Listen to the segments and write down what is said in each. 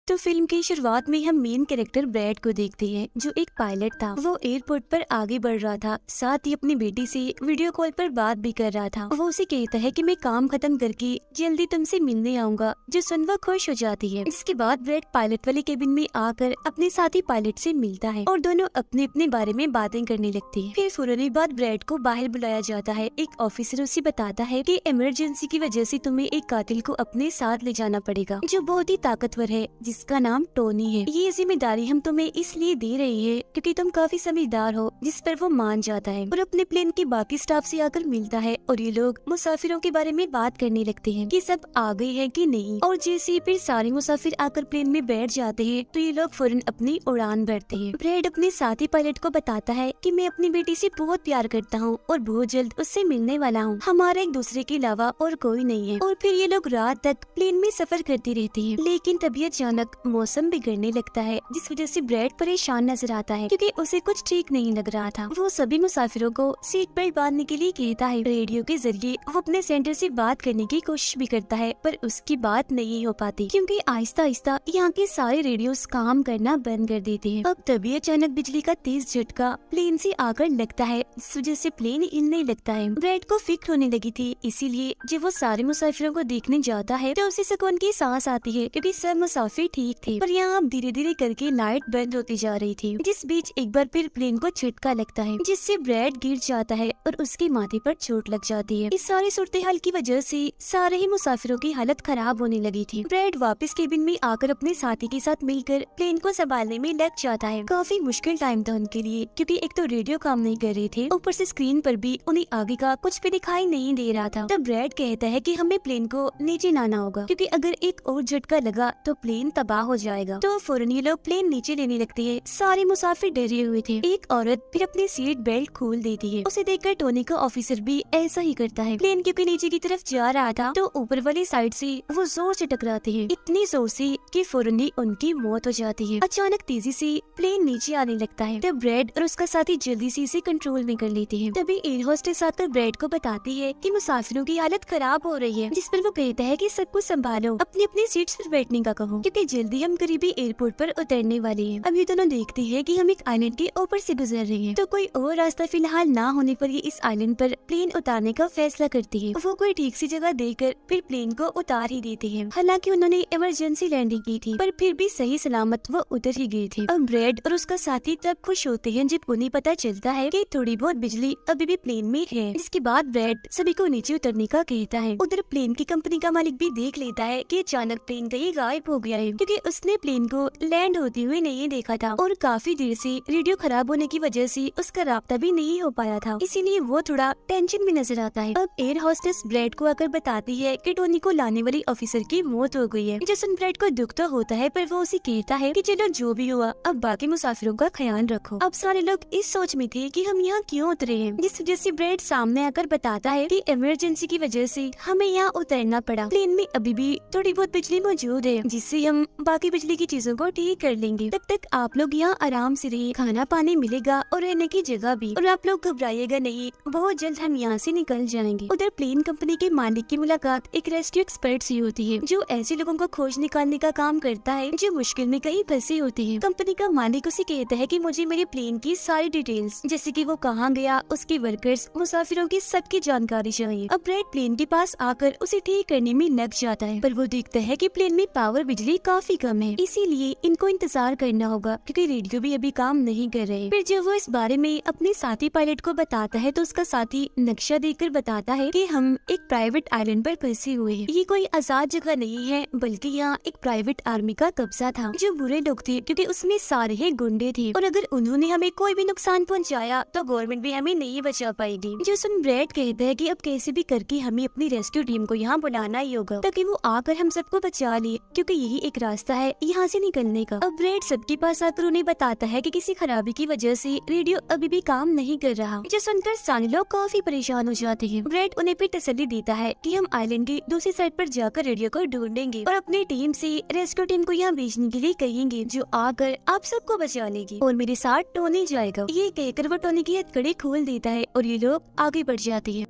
तो फिल्म की शुरुआत में हम मेन कैरेक्टर ब्रैड को देखते हैं, जो एक पायलट था। वो एयरपोर्ट पर आगे बढ़ रहा था, साथ ही अपनी बेटी से वीडियो कॉल पर बात भी कर रहा था। वो उसे कहता है कि मैं काम खत्म करके जल्दी तुमसे मिलने आऊंगा, जो सुन वो खुश हो जाती है। इसके बाद ब्रैड पायलट वाले केबिन में आकर अपने साथी पायलट से मिलता है और दोनों अपने अपने बारे में बातें करने लगते हैं। फिर फौरन बाद ब्रैड को बाहर बुलाया जाता है। एक ऑफिसर उसे बताता है कि इमरजेंसी की वजह से तुम्हें एक कातिल को अपने साथ ले जाना पड़ेगा, जो बहुत ही ताकतवर है, जिसका नाम टोनी है। ये जिम्मेदारी हम तुम्हें इसलिए दे रही है क्योंकि तुम काफी समझदार हो, जिस पर वो मान जाता है और अपने प्लेन के बाकी स्टाफ से आकर मिलता है। और ये लोग मुसाफिरों के बारे में बात करने लगते हैं कि सब आ गए हैं कि नहीं। और जैसे ही फिर सारे मुसाफिर आकर प्लेन में बैठ जाते हैं तो ये लोग फौरन अपनी उड़ान भरते हैं। ब्रैड अपने साथी पायलट को बताता है कि मैं अपनी बेटी से बहुत प्यार करता हूँ और बहुत जल्द उससे मिलने वाला हूँ। हमारा एक दूसरे के अलावा और कोई नहीं है। और फिर ये लोग रात तक प्लेन में सफर करते रहते हैं, लेकिन तभी अचानक मौसम बिगड़ने लगता है, जिस वजह से ब्रैड परेशान नजर आता है क्योंकि उसे कुछ ठीक नहीं लग रहा था। वो सभी मुसाफिरों को सीट बेल्ट बांधने के लिए कहता है। रेडियो के जरिए वो अपने सेंटर से बात करने की कोशिश भी करता है, पर उसकी बात नहीं हो पाती क्योंकि आहिस्ता आहिस्ता यहाँ के सारे रेडियोस काम करना बंद कर देते हैं। अब तभी अचानक बिजली का तेज झटका प्लेन से आकर लगता है, इस वजह से प्लेन हिलने लगता है। ब्रैड को फिक्र होने लगी थी, इसीलिए जब वो सारे मुसाफिरों को देखने जाता है तो उसे सुकून की सांस आती है क्योंकि सब मुसाफिर ठीक थे। पर यहाँ अब धीरे धीरे करके लाइट बंद होती जा रही थी। जिस बीच एक बार फिर प्लेन को झटका लगता है, जिससे ब्रैड गिर जाता है और उसके माथे पर चोट लग जाती है। इस सारी सूरत हाल की वजह से सारे ही मुसाफिरों की हालत खराब होने लगी थी। ब्रैड वापस केबिन में आकर अपने साथी के साथ मिलकर प्लेन को संभालने में लग जाता है। काफी मुश्किल टाइम था उनके लिए क्योंकि एक तो रेडियो काम नहीं कर रहे थे, ऊपर से स्क्रीन पर भी उन्हें आगे का कुछ भी दिखाई नहीं दे रहा था। तब ब्रैड कहता है कि हमें प्लेन को नीचे लाना होगा क्योंकि अगर एक और झटका लगा तो प्लेन तबाह हो जाएगा। तो फौरन ये लोग प्लेन नीचे लेने लगते हैं। सारे मुसाफिर डरे हुए थे। एक औरत फिर अपनी सीट बेल्ट खोल देती है। उसे देखकर टोनी का ऑफिसर भी ऐसा ही करता है। प्लेन क्योंकि नीचे की तरफ जा रहा था तो ऊपर वाली साइड से वो जोर से टकराते हैं, इतनी जोर से कि फौरन ही उनकी मौत हो जाती है। अचानक तेजी से प्लेन नीचे आने लगता है। तब ब्रैड और उसका साथी जल्दी से इसे कंट्रोल में कर लेते हैं। तभी एयर होस्टेस आकर ब्रैड को बताती है कि मुसाफिरों की हालत खराब हो रही है, जिस पर वो कहता है कि सब कुछ संभालो, अपनी अपनी सीट्स पर बैठने का कहो क्योंकि जल्दी हम करीबी एयरपोर्ट पर उतरने वाले हैं। अब ये दोनों देखते हैं कि हम एक आइलैंड के ऊपर से गुजर रहे हैं, तो कोई और रास्ता फिलहाल ना होने पर ये इस आइलैंड पर प्लेन उतारने का फैसला करती है। वो कोई ठीक सी जगह देखकर फिर प्लेन को उतार ही देते हैं। हालांकि उन्होंने इमरजेंसी लैंडिंग की थी, पर फिर भी सही सलामत वो उतर ही गए थे। अब ब्रैड और उसका साथी तब खुश होते हैं जब उन्हें पता चलता है कि थोड़ी बहुत बिजली अभी भी प्लेन में है। इसके बाद ब्रैड सभी को नीचे उतरने का कहता है। उधर प्लेन की कंपनी का मालिक भी देख लेता है कि अचानक प्लेन कहीं गायब हो गया है क्योंकि उसने प्लेन को लैंड होते हुए नहीं देखा था और काफी देर से रेडियो खराब होने की वजह से उसका राब्ता भी नहीं हो पाया था, इसीलिए वो थोड़ा टेंशन में नजर आता है। अब एयर होस्टेस ब्रैड को आकर बताती है कि टोनी को लाने वाली ऑफिसर की मौत हो गई है। जिससे ब्रैड को दुख तो होता है, पर वो उसे कहता है कि चलो जो भी हुआ अब बाकी मुसाफिरों का ख्याल रखो। अब सारे लोग इस सोच में थे कि हम यहाँ क्यों उतरे हैं, जिस वजह से ब्रैड सामने आकर बताता है कि इमरजेंसी की वजह से हमें यहाँ उतरना पड़ा। प्लेन में अभी भी थोड़ी बहुत बिजली मौजूद है, जिससे हम बाकी बिजली की चीजों को ठीक कर लेंगे। तब तक आप लोग यहाँ आराम से रहिए, खाना पानी मिलेगा और रहने की जगह भी, और आप लोग घबराइएगा नहीं, बहुत जल्द हम यहाँ से निकल जाएंगे। उधर प्लेन कंपनी के मालिक की मुलाकात एक रेस्क्यू एक्सपर्ट से होती है, जो ऐसे लोगों को खोज निकालने का काम करता है जो मुश्किल में कहीं फंसे होते हैं। कंपनी का मालिक उसे कहता है कि मुझे मेरे प्लेन की सारी डिटेल्स, जैसे कि वो कहाँ गया, उसके वर्कर्स, मुसाफिरों की सबकी जानकारी चाहिए। अब ब्रैड प्लेन के पास आकर उसे ठीक करने में लग जाता है, पर वो देखता है कि प्लेन में पावर बिजली काफी कम है, इसीलिए इनको इंतजार करना होगा क्योंकि रेडियो भी अभी काम नहीं कर रहे। फिर जब वो इस बारे में अपने साथी पायलट को बताता है तो उसका साथी नक्शा देखकर बताता है कि हम एक प्राइवेट आइलैंड पर फंसे हुए हैं। ये कोई आजाद जगह नहीं है, बल्कि यहाँ एक प्राइवेट आर्मी का कब्जा था, जो बुरे लोग थे क्योंकि उसमें सारे ही गुंडे थे और अगर उन्होंने हमें कोई भी नुकसान पहुँचाया तो गवर्नमेंट भी हमें नहीं बचा पाएगी। जो सुन ब्रैड कहता है कि अब कैसे भी करके हमें अपनी रेस्क्यू टीम को यहाँ बुलाना ही होगा ताकि वो आकर हम सबको बचा ले, क्योंकि यही एक रास्ता है यहाँ से निकलने का। अब ब्रैड सबके पास आकर उन्हें बताता है कि किसी खराबी की वजह से रेडियो अभी भी काम नहीं कर रहा। जो सुनकर सारे लोग काफी परेशान हो जाते हैं। ब्रैड उन्हें फिर तसल्ली देता है कि हम आइलैंड की दूसरी साइड पर जाकर रेडियो को ढूंढेंगे और अपनी टीम से रेस्क्यू टीम को यहाँ भेजने के लिए कहेंगे, जो आकर आप सबको बचा लेगी और मेरे साथ टोनी जाएगा। ये कहकर वो टोनी की हथकड़ी खोल देता है और ये लोग आगे बढ़ जाते हैं।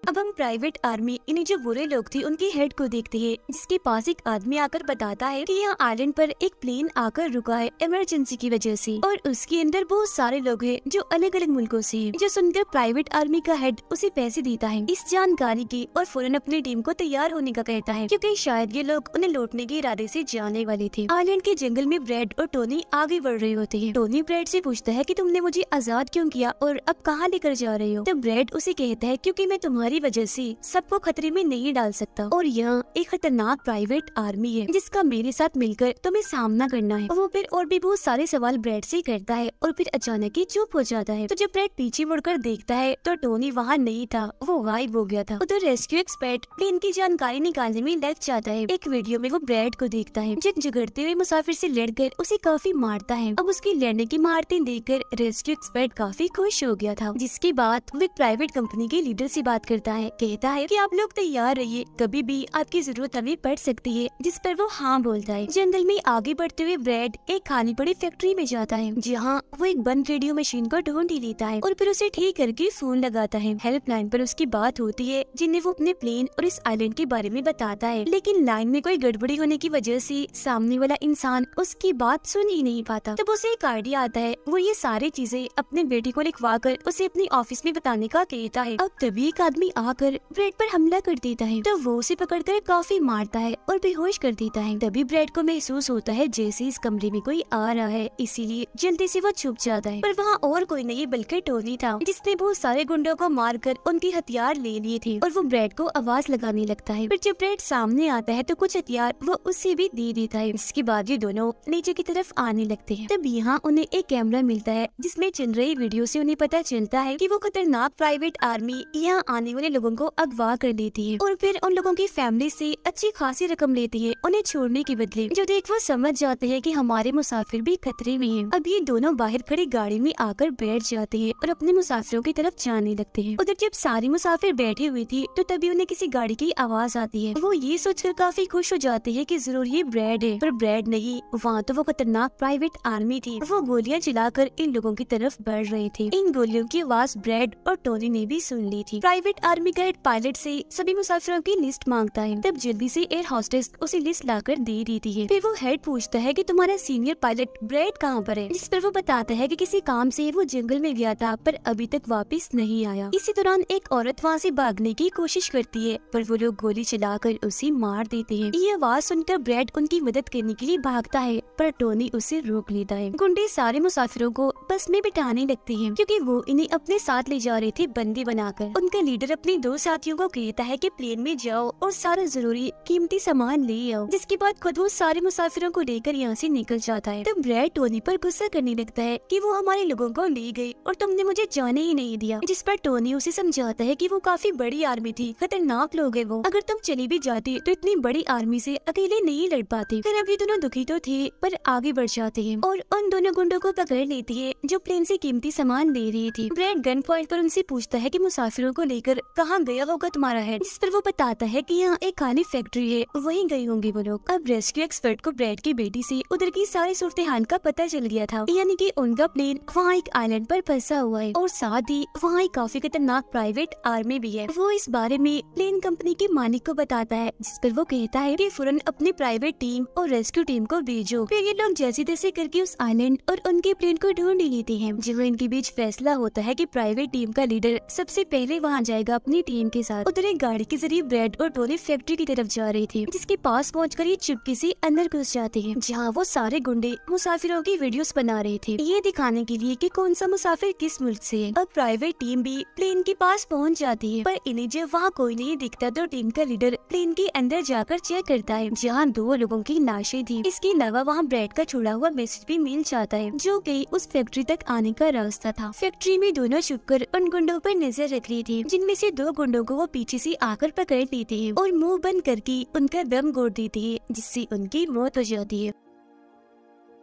अब हम प्राइवेट आर्मी इन्हें जो बुरे लोग थे उनके हेड को देखते हैं, जिसके पास एक आदमी आकर बताता है कि यहाँ आइलैंड पर एक प्लेन आकर रुका है इमरजेंसी की वजह से, और उसके अंदर बहुत सारे लोग हैं जो अलग अलग मुल्कों से हैं। जो सुनकर प्राइवेट आर्मी का हेड उसे पैसे देता है इस जानकारी की, और फौरन अपनी टीम को तैयार होने का कहता है, क्योंकि शायद ये लोग उन्हें लौटने के इरादे से जाने वाले थे। आइलैंड के जंगल में ब्रैड और टोनी आगे बढ़ रहे होते हैं। टोनी ब्रैड से पूछता है कि तुमने मुझे आजाद क्यों किया और अब कहाँ लेकर जा रहे हो? तो ब्रैड उसे कहता है, क्योंकि मैं तुम्हारी वजह से सबको खतरे में नहीं डाल सकता, और यहाँ एक खतरनाक प्राइवेट आर्मी है जिसका मेरे साथ मिलकर तुम्हें सामना करना है। वो फिर और भी बहुत सारे सवाल ब्रैड से करता है, और फिर अचानक ही चुप हो जाता है। तो जब ब्रैड पीछे मुड़कर देखता है तो टोनी वहाँ नहीं था, वो गायब हो गया था। उधर रेस्क्यू एक्सपर्ट प्लेन की जानकारी निकालने में लग जाता है। एक वीडियो में वो ब्रैड को देखता है जो झगड़ते हुए मुसाफिर से लड़कर उसे काफी मारता है। अब उसकी लड़ने की महारतें देखकर रेस्क्यू एक्सपर्ट काफी खुश हो गया था। जिसके बाद वो एक प्राइवेट कंपनी के लीडर से बात करता है, कहता है कि आप लोग तैयार रहिए, कभी भी आपकी जरूरत हमें पड़ सकती है। जिस पर वो हाँ बोलता है। जंगल में आगे बढ़ते हुए ब्रैड एक खाली पड़ी फैक्ट्री में जाता है, जहाँ वो एक बंद रेडियो मशीन को ढूंढ ही लेता है और फिर उसे ठीक करके फोन लगाता है। हेल्पलाइन पर उसकी बात होती है, जिन्हें वो अपने प्लेन और इस आइलैंड के बारे में बताता है, लेकिन लाइन में कोई गड़बड़ी होने की वजह से सामने वाला इंसान उसकी बात सुन ही नहीं पाता। तब उसे एक आइडिया आता है, वो ये सारी चीजें अपने बेटे को लिखवा कर उसे अपने ऑफिस में बताने का कहता है। अब तभी एक आदमी आकर ब्रैड पर हमला कर देता है, तो वो उसे पकड़कर काफी मारता है और बेहोश कर देता है। तभी ब्रैड को महसूस होता है जैसे इस कमरे में कोई आ रहा है, इसीलिए जल्दी से वो छुप जाता है। पर वहाँ और कोई नहीं बल्कि टोनी था, जिसने बहुत सारे गुंडों को मारकर उनके हथियार ले लिए थे, और वो ब्रैड को आवाज लगाने लगता है। फिर जब ब्रैड सामने आता है तो कुछ हथियार वो उससे भी दे देता है। इसके बाद ये दोनों नीचे की तरफ आने लगते हैं। तब यहाँ उन्हें एक कैमरा मिलता है, जिसमें चल रही वीडियो से उन्हें पता चलता है कि वो खतरनाक प्राइवेट आर्मी यहाँ आने वाले लोगों को अगवा कर लेती है, और फिर उन लोगों की फैमिली से अच्छी खासी रकम लेती है उन्हें छोड़ने के बदले। जो देख वो समझ जाते हैं कि हमारे मुसाफिर भी खतरे में हैं। अब ये दोनों बाहर खड़ी गाड़ी में आकर बैठ जाते हैं और अपने मुसाफिरों की तरफ जाने लगते हैं। उधर जब सारी मुसाफिर बैठे हुए थे तो तभी उन्हें किसी गाड़ी की आवाज आती है। वो ये सोचकर काफी खुश हो जाते हैं कि जरूर ये ब्रैड है, पर ब्रैड नहीं, वहाँ तो वो खतरनाक प्राइवेट आर्मी थी। वो गोलियां चलाकर इन लोगों की तरफ बढ़ रहे थे। इन गोलियों की आवाज ब्रैड और टोनी ने भी सुन ली थी। प्राइवेट आर्मी का हेड पायलट से सभी मुसाफिरों की लिस्ट मांगता है। तब जल्दी से एयर होस्टेस उसे लिस्ट लाकर दे देती है। फिर वो हेड पूछता है कि तुम्हारा सीनियर पायलट ब्रैड कहाँ पर है? जिस पर वो बताता है कि किसी काम से वो जंगल में गया था, पर अभी तक वापस नहीं आया। इसी दौरान एक औरत वहाँ से भागने की कोशिश करती है, पर वो लोग गोली चलाकर उसे मार देते हैं। ये आवाज सुनकर ब्रैड उनकी मदद करने के लिए भागता है, पर टोनी उसे रोक लेता है। गुंडे सारे मुसाफिरों को बस में बिठाने लगते हैं, क्योंकि वो इन्हें अपने साथ ले जा रहे थे बंदी बनाकर। उनका लीडर अपने दो साथियों को कहता है कि प्लेन में जाओ और सारा जरूरी कीमती सामान ले आओ। जिसके बाद खुद वो सारे मुसाफिरों को लेकर यहाँ से निकल जाता है। तब ब्रैड टोनी पर गुस्सा करने लगता है कि वो हमारे लोगों को ले गई और तुमने मुझे जाने ही नहीं दिया। जिस पर टोनी उसे समझाता है कि वो काफी बड़ी आर्मी थी, खतरनाक लोग है वो, अगर तुम चली भी जाती तो इतनी बड़ी आर्मी से अकेले नहीं लड़ पाते। फिर अभी दोनों दुखी तो थे, पर आगे बढ़ जाते हैं और उन दोनों गुंडों को पकड़ लेती है जो प्लेन से कीमती सामान ले रही थी। ब्रैड गन पॉइंट पर उनसे पूछता है कि मुसाफिरों को लेकर कहाँ गया होगा तुम्हारा हेड? जिस पर वो बताता है कि यहाँ एक खाली फैक्ट्री है, वहीं गए होंगे वो लोग। अब रेस्क्यू एक्सपर्ट को ब्रैड की बेटी से उधर की सारी सूरत हाल का पता चल गया था, यानी कि उनका प्लेन वहाँ एक आइलैंड पर फंसा हुआ है और साथ ही वहाँ एक काफी खतरनाक प्राइवेट आर्मी भी है। वो इस बारे में प्लेन कंपनी के मालिक को बताता है, जिस पर वो कहता है कि फौरन अपनी प्राइवेट टीम और रेस्क्यू टीम को भेजो। फिर ये लोग जैसे तैसे करके उस आइलैंड और उनके प्लेन को ढूंढ लेते हैं। जब इनके बीच फैसला होता है कि प्राइवेट टीम का लीडर सबसे पहले वहाँ जाएगा अपनी टीम के साथ। उधर एक गाड़ी के जरिए ब्रैड और टोनी फैक्ट्री की तरफ जा रहे थे, जिसके पास पहुंचकर ये चुपके से अंदर घुस जाते हैं, जहाँ वो सारे गुंडे मुसाफिरों की वीडियोस बना रहे थे, ये दिखाने के लिए कि कौन सा मुसाफिर किस मुल्क से है। अब प्राइवेट टीम भी प्लेन के पास पहुंच जाती है, पर इन्हें जब वहाँ कोई नहीं दिखता तो टीम का लीडर प्लेन के अंदर जाकर चेक करता है, जहाँ 2 लोगों की लाशें थी। इसके अलावा वहाँ ब्रैड का छोड़ा हुआ मैसेज भी मिल जाता है, जो कि उस फैक्ट्री तक आने का रास्ता था। फैक्ट्री में दोनों छुपकर उन गुंडों पर नजर रख रही थी, जिनमें से 2 गुंडों को वो पीछे से आकर पकड़ लेते हैं और मुंह बंद करके उनका दम घोट देते हैं, जिससे उनकी मौत हो जाती है।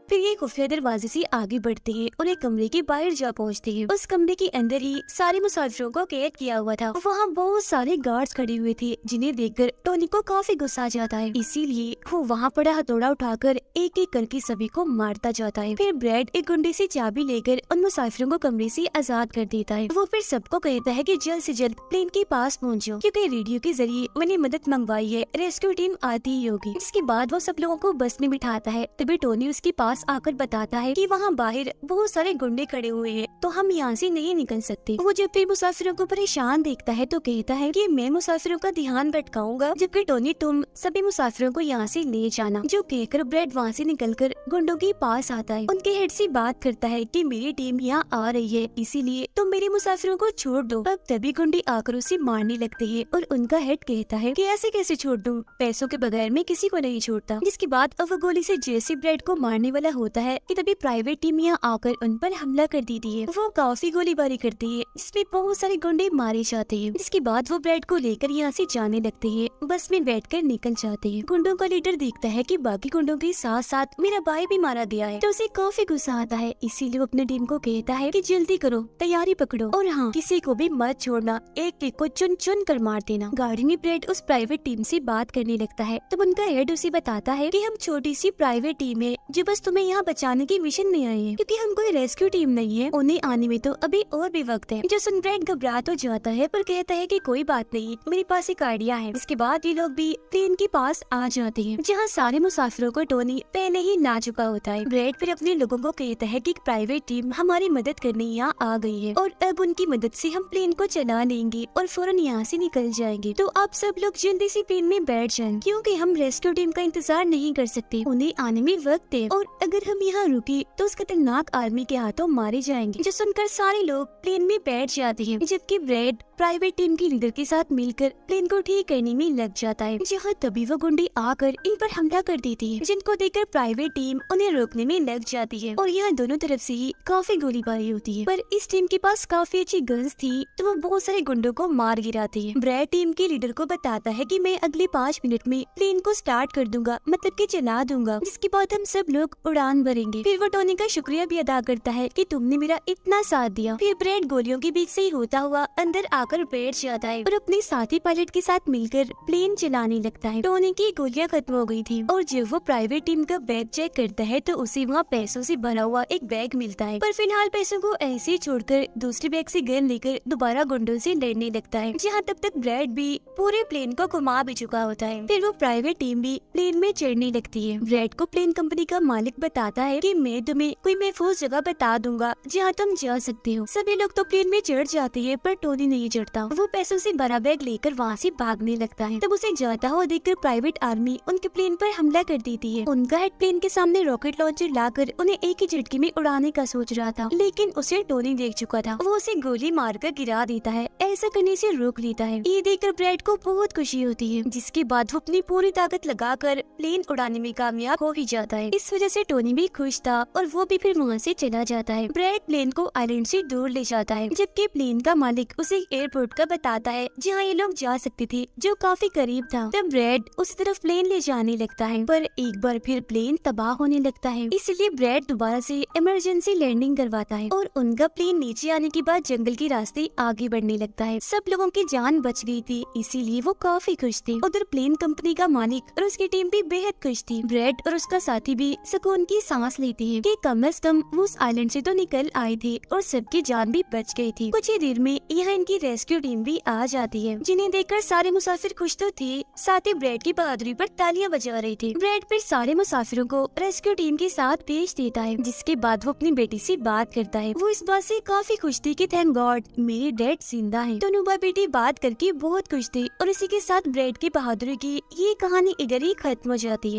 फिर ये खुफिया दरवाजे से आगे बढ़ते हैं और एक कमरे के बाहर जा पहुँचते हैं। उस कमरे के अंदर ही सारे मुसाफिरों को कैद किया हुआ था। वहाँ बहुत सारे गार्ड्स खड़े हुए थे, जिन्हें देखकर टोनी को काफी गुस्सा आ जाता है। इसीलिए वो वहाँ पड़ा हथौड़ा उठाकर एक एक करके सभी को मारता जाता है। फिर ब्रैड एक गुंडे से चाबी लेकर उन मुसाफिरों को कमरे से आजाद कर देता है। वो फिर सबको कहता है कि जल्द से जल्द प्लेन के पास पहुँचो, क्योंकि रेडियो के जरिए मैंने मदद मंगवाई है, रेस्क्यू टीम आती ही होगी। इसके बाद वो सब लोगों को बस में बिठाता है। तभी टोनी उसके पास आकर बताता है कि वहाँ बाहर बहुत सारे गुंडे खड़े हुए हैं, तो हम यहाँ से नहीं निकल सकते। वो जब फिर मुसाफिरों को परेशान देखता है तो कहता है कि मैं मुसाफिरों का ध्यान भटकाऊंगा, जबकि टोनी तुम सभी मुसाफिरों को यहाँ से ले जाना। जो कहकर ब्रैड वहाँ से निकलकर गुंडों के पास आता है। उनके हेड से बात करता है कि मेरी टीम यहाँ आ रही है, इसीलिए तुम मेरे मुसाफिरों को छोड़ दो। अब तभी गुंडे आकर उसे मारने लगते हैं और उनका हेड कहता है कि ऐसे कैसे छोड़ दूं, पैसों के बगैर मैं किसी को नहीं छोड़ता। जिसके बाद अब वो गोली से जैसे ब्रैड को मारने वाला होता है कि तभी प्राइवेट टीम यहाँ आकर उन पर हमला कर देती है। वो काफी गोलीबारी करती है, इसमें बहुत सारे गुंडे मारे जाते हैं। जिसके बाद वो ब्रैड को लेकर यहाँ से जाने लगते हैं, बस में बैठकर निकल जाते हैं। गुंडों का लीडर देखता है कि बाकी गुंडों के साथ साथ मेरा भाई भी मारा गया है, तो उसे काफी गुस्सा आता है। इसीलिए वो अपनी टीम को कहता है कि जल्दी करो, तैयारी पकड़ो और हाँ, किसी को भी मत छोड़ना, एक एक को चुन चुन कर मार देना। गाड़ी में ब्रैड उस प्राइवेट टीम से बात करने लगता है, तब उनका हेड उसे बताता है कि हम छोटी सी प्राइवेट टीम है जो बस तुम्हें यहाँ बचाने की मिशन में आई है, क्योंकि हम कोई रेस्क्यू टीम नहीं है। उन्हें आने में तो अभी और भी वक्त है। जो सुन ब्रैड घबरा तो जाता है, पर कहता है कि कोई बात नहीं, मेरे पास एक आइडिया है। इसके बाद ये लोग भी प्लेन के पास आ जाते हैं, जहाँ सारे मुसाफिरों को टोनी पहले ही ला चुका होता है। ब्रैड फिर अपने लोगों को कहता है कि प्राइवेट टीम हमारी मदद करने यहाँ आ गई है और अब उनकी मदद से हम प्लेन को चला लेंगे और फौरन यहाँ से निकल जाएंगे। तो आप सब लोग जल्दी से प्लेन में बैठ जाएं, क्योंकि हम रेस्क्यू टीम का इंतजार नहीं कर सकते, उन्हें आने में वक्त है और अगर हम यहाँ रुके तो उस खतरनाक आर्मी के हाथों मारे जाएंगे। जो सुनकर सारे लोग प्लेन में बैठ जाते हैं, जबकि ब्रैड प्राइवेट टीम के लीडर के साथ मिलकर प्लेन को ठीक करने में लग जाता है। जहाँ तभी वो गुंडे आकर इन पर हमला कर देती है, जिनको देखकर प्राइवेट टीम उन्हें रोकने में लग जाती है और यहाँ दोनों तरफ से ही काफी गोलीबारी होती है। पर इस टीम के पास काफी अच्छी गन्स थी, तो वो बहुत सारे गुंडों को मार गिराती है। ब्रैड टीम के लीडर को बताता है कि मैं अगले 5 मिनट में प्लेन को स्टार्ट कर दूंगा, मतलब कि चला दूंगा, जिसके बाद हम सब लोग उड़ान भरेंगे। फिर वो टोनी का शुक्रिया भी अदा करता है कि तुमने मेरा इतना साथ दिया। फिर ब्रैड गोलियों के बीच से ही होता हुआ अंदर आकर बैठ जाता है और अपने साथी पायलट के साथ मिलकर प्लेन चलाने लगता है। टोनी की गोलियां खत्म हो गई थी और जब वो प्राइवेट टीम का बैग चेक करता है तो उसे वहाँ पैसों से भरा हुआ एक बैग मिलता है। पर फिलहाल पैसों को ऐसे ही छोड़कर दूसरे बैग से गन लेकर दोबारा गुंडों से लड़ने लगता है, जहाँ तब तक ब्रैड भी पूरे प्लेन को घुमा भी चुका होता है। फिर वो प्राइवेट टीम भी प्लेन में चढ़ने लगती है। ब्रैड को प्लेन कंपनी का मालिक बताता है कि मैं तुम्हें कोई महफूज जगह बता दूंगा जहाँ तुम जा सकते हो। सभी लोग तो प्लेन में चढ़ जाते हैं, पर टोनी नहीं चढ़ता। वो पैसों से भरा बैग लेकर वहाँ से भागने लगता है। तब उसे जाता हुआ देखकर प्राइवेट आर्मी उनके प्लेन पर हमला कर देती है। उनका हेड प्लेन के सामने रॉकेट लॉन्चर लाकर उन्हें एक ही झटके में उड़ाने का सोच रहा था, लेकिन उसे टोनी देख चुका था। वो उसे गोली मारकर गिरा देता है, ऐसा करने से रोक लेता है। ये देखकर ब्रैड को बहुत खुशी होती है, जिसके बाद वो अपनी पूरी ताकत लगाकर प्लेन उड़ाने में कामयाब हो ही जाता है। इस वजह से टोनी भी खुश था और वो भी फिर वहाँ से चला जाता है। ब्रैड प्लेन को आइलैंड से दूर ले जाता है, जबकि प्लेन का मालिक उसे एयरपोर्ट का बताता है जहाँ ये लोग जा सकते थे, जो काफी करीब था। तब ब्रैड उस तरफ प्लेन ले जाने लगता है, पर एक बार फिर प्लेन तबाह होने लगता है। इसलिए ब्रैड दोबारा से इमरजेंसी लैंडिंग करवाता है और उनका प्लेन नीचे आने के बाद जंगल के रास्ते आगे बढ़ने लगता है। सब लोगों की जान बच गई थी, इसीलिए वो काफी खुश थे। उधर प्लेन कंपनी का मालिक और उसकी टीम भी बेहद खुश थी। ब्रैड और उसका साथी भी सुकून की सांस लेते हैं कि कम से कम वो उस आइलैंड से तो निकल आए थे और सबकी जान भी बच गई थी। कुछ ही देर में यहाँ इनकी रेस्क्यू टीम भी आ जाती है, जिन्हें देखकर सारे मुसाफिर खुश तो थे, साथ ही ब्रैड की बहादुरी पर तालियां बजा रहे थे। ब्रैड फिर सारे मुसाफिरों को रेस्क्यू टीम के साथ भेज देता है, जिसके बाद वो अपनी बेटी से बात करता है। वो इस बात से काफी खुश थी कि थैंक गॉड मेरे डैड जिंदा है। दोनों भाई बेटी बात करके बहुत खुश थे और इसी के साथ ब्रैड की बहादुरी की ये कहानी इधर ही खत्म हो जाती है।